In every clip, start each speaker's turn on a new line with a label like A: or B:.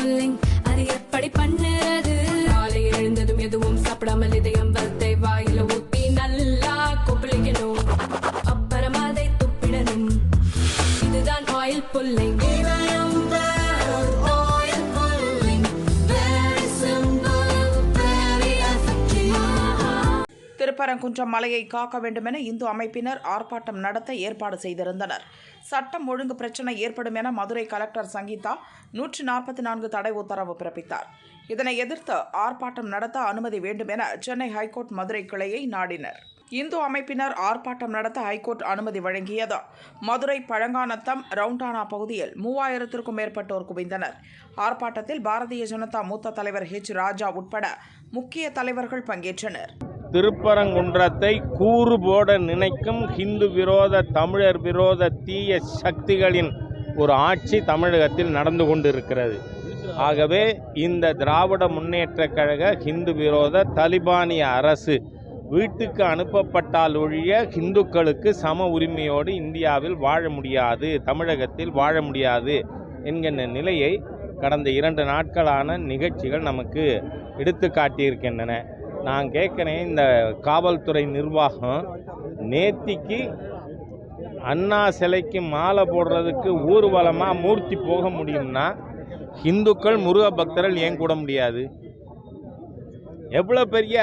A: Pulling அது எப்படி பண்ணுறது காலை எழுந்ததும் எதுவும் சாப்பிடாமல் இதயம் வளத்தை வாயில ஊத்தி நல்லா கொப்பளிக்கணும் அப்புறமா அதை துப்பிடணும் இதுதான் ஆயில் புல்லிங்
B: திருப்பரங்குன்றம் மலையை காக்க வேண்டுமென இந்து அமைப்பினர் ஆர்ப்பாட்டம் நடத்த ஏற்பாடு செய்திருந்தனர். சட்டம் ஒழுங்கு பிரச்சினை ஏற்படும் என மதுரை கலெக்டர் சங்கீதா 144 தடை உத்தரவு பிறப்பித்தார். இதனை எதிர்த்து ஆர்ப்பாட்டம் நடத்த அனுமதி வேண்டும் என சென்னை ஹைகோர்ட் மதுரை கிளையை நாடினர். இந்து அமைப்பினர் ஆர்ப்பாட்டம் நடத்த ஹைகோர்ட் அனுமதி வழங்கியது. மதுரை பழங்காநத்தம் ரவுண்டானா பகுதியில் 3000க்கும் மேற்பட்டோர் குவிந்தனர். ஆர்ப்பாட்டத்தில் பாரதிய ஜனதா மூத்த தலைவர் ஹெச் ராஜா உட்பட முக்கிய தலைவர்கள் பங்கேற்றனர்.
C: திருப்பரங்குன்றத்தை கூறு போட நினைக்கும் ஹிந்து விரோத தமிழர் விரோத தீய சக்திகளின் ஒரு ஆட்சி தமிழகத்தில் நடந்து கொண்டிருக்கிறது. ஆகவே இந்த திராவிட முன்னேற்ற கழக ஹிந்து விரோத தலிபானிய அரசு வீட்டுக்கு அனுப்பப்பட்டால் ஒழிய ஹிந்துக்களுக்கு சம உரிமையோடு இந்தியாவில் வாழ முடியாது, தமிழகத்தில் வாழ முடியாது என்கின்ற நிலையை கடந்த 2 நாட்களான நிகழ்ச்சிகள் நமக்கு எடுத்து காட்டியிருக்கின்றன. நான் கேட்குறேன், இந்த காவல்துறை நிர்வாகம் நேத்திக்கு அண்ணா சிலைக்கு மாலை போடுறதுக்கு ஊர்வலமாக மூர்த்தி போக முடியும்னா இந்துக்கள் முருக பக்தர்கள் ஏன் கூட முடியாது? எவ்வளோ பெரிய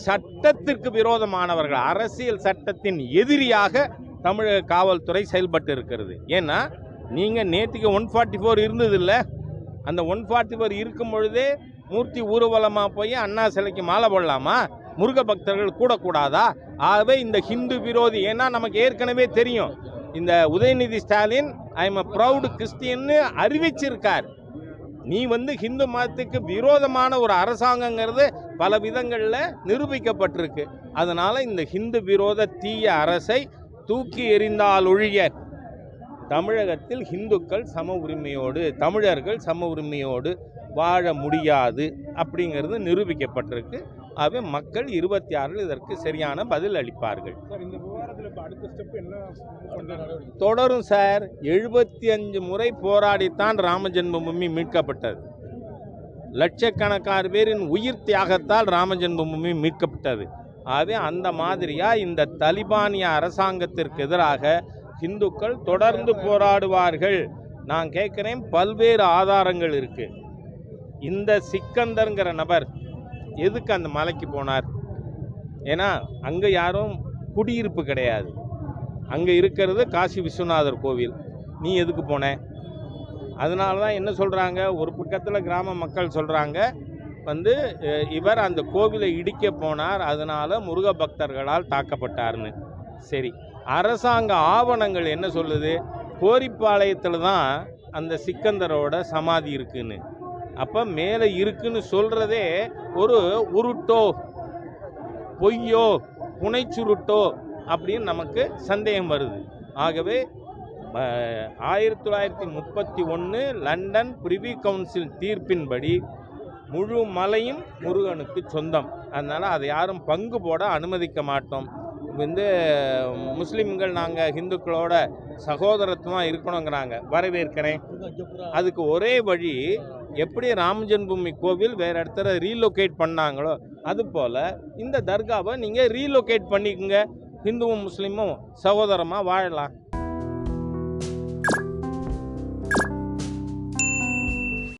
C: சட்டத்திற்கு விரோதமானவர்கள், அரசியல் சட்டத்தின் எதிரியாக தமிழக காவல்துறை செயல்பட்டு இருக்கிறது. ஏன்னா நீங்கள் நேற்றுக்கு 144 இருந்தது இல்லை, அந்த 144 இருக்கும் பொழுதே மூர்த்தி ஊர்வலமாக போய் அண்ணா சிலைக்கு மாலை போடலாமா? முருக பக்தர்கள் கூடக்கூடாதா? ஆகவே இந்த ஹிந்து விரோதி, ஏன்னா நமக்கு ஏற்கனவே தெரியும், இந்த Udhayanidhi Stalin I am proud கிறிஸ்டியன்னு அறிவிச்சிருக்கார். நீ ஹிந்து மதத்துக்கு விரோதமான ஒரு அரசாங்கங்கிறது பல விதங்களில் நிரூபிக்கப்பட்டிருக்கு. அதனால் இந்த ஹிந்து விரோத தீய அரசை தூக்கி எறிந்தால் ஒழிய தமிழகத்தில் இந்துக்கள் சம உரிமையோடு, தமிழர்கள் சம உரிமையோடு வாழ முடியாது அப்படிங்கிறது நிரூபிக்கப்பட்டிருக்கு. ஆகவே மக்கள் 26 இதற்கு சரியான பதில் அளிப்பார்கள். தொடரும் சார். 75 முறை போராடித்தான் ராமஜென்மபூமி மீட்கப்பட்டது. லட்சக்கணக்கான பேரின் உயிர் தியாகத்தால் ராமஜென்மபூமி மீட்கப்பட்டது. ஆகவே அந்த மாதிரியாக இந்த தலிபானிய அரசாங்கத்திற்கு எதிராக இந்துக்கள் தொடர்ந்து போராடுவார்கள். நான் கேட்குறேன், பல்வேறு ஆதாரங்கள் இருக்கு. இந்த சிக்கந்தர்ங்கிற நபர் எதுக்கு அந்த மலைக்கு போனார்? ஏன்னா அங்கே யாரும் குடியிருப்பு கிடையாது, அங்கே இருக்கிறது காசி விஸ்வநாதர் கோவில். நீ எதுக்கு போன? அதனால தான் என்ன சொல்கிறாங்க, ஒரு பக்கத்தில் கிராம மக்கள் சொல்கிறாங்க இவர் அந்த கோவிலை இடிக்க போனார், அதனால் முருக பக்தர்களால் தாக்கப்பட்டார்னு. சரி, அரசாங்க ஆவணங்கள் என்ன சொல்லுது? கோரிப்பாளையத்தில் தான் அந்த சிக்கந்தரோட சமாதி இருக்குன்னு. அப்போ மேலே இருக்குன்னு சொல்கிறதே ஒரு உருட்டோ பொய்யோ புனைச்சுருட்டோ அப்படின்னு நமக்கு சந்தேகம் வருது. ஆகவே 1931 லண்டன் பிரிவி கவுன்சில் தீர்ப்பின்படி முழு மலையும் முருகனுக்கு சொந்தம். அதனால் அதை யாரும் பங்கு போட அனுமதிக்க மாட்டோம். முஸ்லீம்கள் நாங்கள் ஹிந்துக்களோட சகோதரத்துவமாக இருக்கணுங்கிறாங்க, வரவேற்கிறேன். அதுக்கு ஒரே வழி, எப்படி ராமஜென்மபூமி கோவில் வேறு இடத்துல ரீலொகேட் பண்ணாங்களோ அதுபோல் இந்த தர்காவை நீங்கள் ரீலொகேட் பண்ணிக்கோங்க, ஹிந்துவும் முஸ்லீமும் சகோதரமாக வாழலாம்.